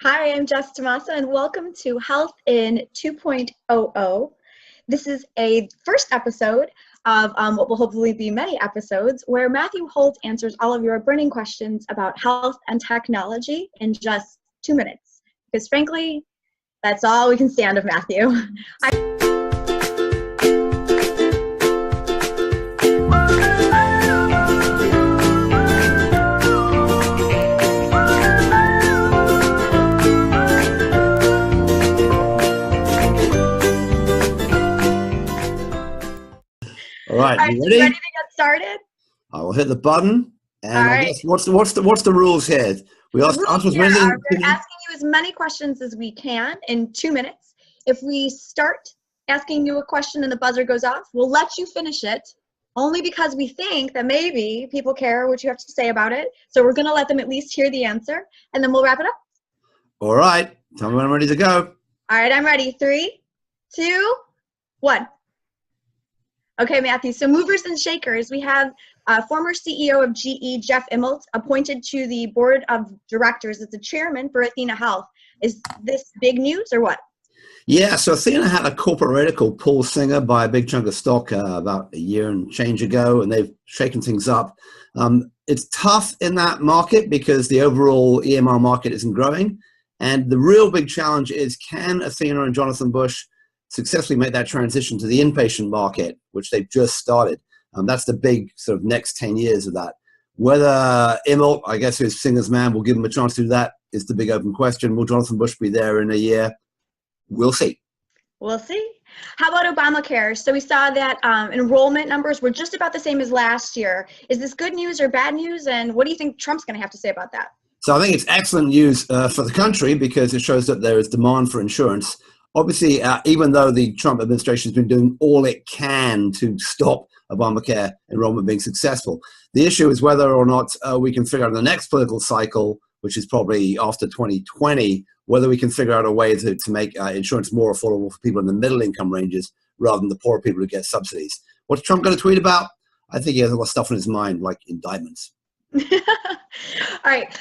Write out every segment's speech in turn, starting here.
Hi, I'm Jess Tomasa, and welcome to Health in 2.00. This is a first episode of what will hopefully be many episodes, where Matthew Holt answers all of your burning questions about health and technology in just 2 minutes. Because frankly, that's all we can stand of Matthew. All right, you ready to get started? I will hit the button. And all I right. guess what's the rules here? We're asking you as many questions as we can in 2 minutes. If we start asking you a question and the buzzer goes off, we'll let you finish it, only because we think that maybe people care what you have to say about it. So we're going to let them at least hear the answer, and then we'll wrap it up. All right. Tell me when I'm ready to go. All right, I'm ready. 3, 2, 1. Okay, Matthew, so movers and shakers. We have former CEO of GE, Jeff Immelt, appointed to the board of directors as the chairman for Athena Health. Is this big news or what? Yeah, so Athena had a corporate raider called Paul Singer buy a big chunk of stock about a year and change ago, and they've shaken things up. It's tough in that market because the overall EMR market isn't growing. And the real big challenge is, can Athena and Jonathan Bush successfully make that transition to the inpatient market, which they've just started? That's the big sort of next 10 years of that. Whether Immelt, I guess who's Singer's man, will give him a chance to do that is the big open question. Will Jonathan Bush be there in a year? We'll see. We'll see. How about Obamacare? So we saw that enrollment numbers were just about the same as last year. Is this good news or bad news? And what do you think Trump's going to have to say about that? So I think it's excellent news for the country because it shows that there is demand for insurance. Obviously, even though the Trump administration has been doing all it can to stop Obamacare enrollment being successful, the issue is whether or not we can figure out in the next political cycle, which is probably after 2020, whether we can figure out a way to make insurance more affordable for people in the middle income ranges rather than the poor people who get subsidies. What's Trump going to tweet about? I think he has a lot of stuff in his mind, like indictments. All right,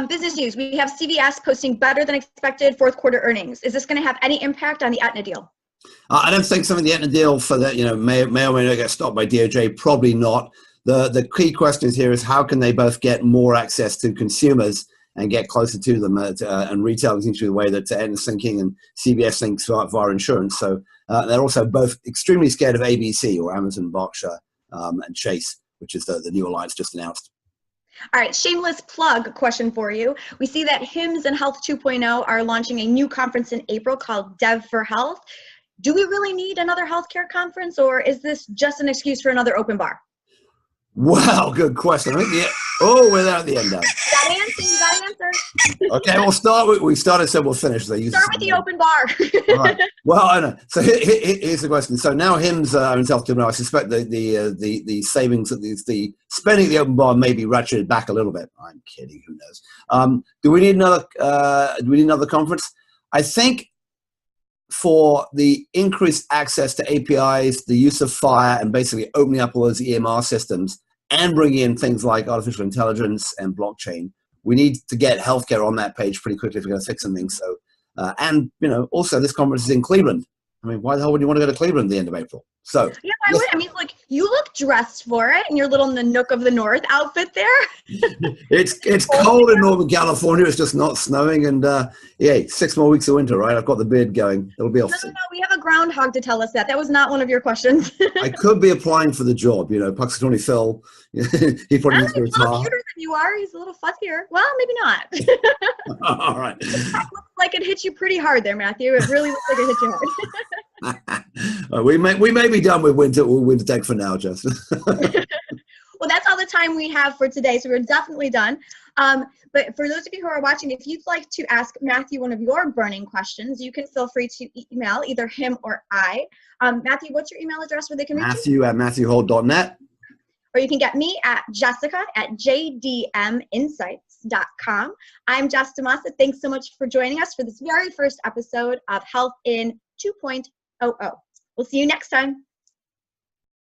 business news. We have CVS posting better than expected fourth quarter earnings. Is this going to have any impact on the Aetna deal? I don't think some of the Aetna deal for that, may or may not get stopped by DOJ. Probably not. The key question here is how can they both get more access to consumers and get closer to them, and retail seems to be the way that Aetna's thinking and CVS thinks via insurance. So they're also both extremely scared of ABC or Amazon, Berkshire, and Chase, which is the new alliance just announced. All right, shameless plug question for you. We see that HIMSS and Health 2.0 are launching a new conference in April called Dev for Health. Do we really need another healthcare conference, or is this just an excuse for another open bar? Wow, good question. I think we're there at the end now. You got an answer. Okay, we started, so we'll finish. Start with the open bar. All right. Well, I know. So here's the question. So now HIMSS owns Health 2.0. I suspect the savings, the spending at the open bar may be ratcheted back a little bit. I'm kidding. Who knows? Do we need another conference? I think for the increased access to APIs, the use of FHIR, and basically opening up all those EMR systems and bringing in things like artificial intelligence and blockchain, we need to get healthcare on that page pretty quickly if we're going to fix something. So, and also this conference is in Cleveland. I mean, why the hell would you want to go to Cleveland at the end of April? So yeah, I would. I mean, like, you look dressed for it in your little Nanook of the North outfit there. It's cold in Northern California. It's just not snowing, and 6 more weeks of winter, right? I've got the beard going. It'll be off. No, we have a groundhog to tell us that. That was not one of your questions. I could be applying for the job. Puxatawny Phil. He probably needs to retire. He's a little cuter than you are. He's a little fuzzier. Well, maybe not. All right. It looks like it hit you pretty hard there, Matthew. It really looks like it hit you hard. We may be done with winter tech for now, Justin. Well, that's all the time we have for today, so we're definitely done. But for those of you who are watching, if you'd like to ask Matthew one of your burning questions, you can feel free to email either him or I. Matthew, what's your email address where they can reach you? Matthew@matthewholt.net. Or you can get me at jessica@jdminsights.com. I'm Jess Tomasa. Thanks so much for joining us for this very first episode of Health in 2.00. We'll see you next time.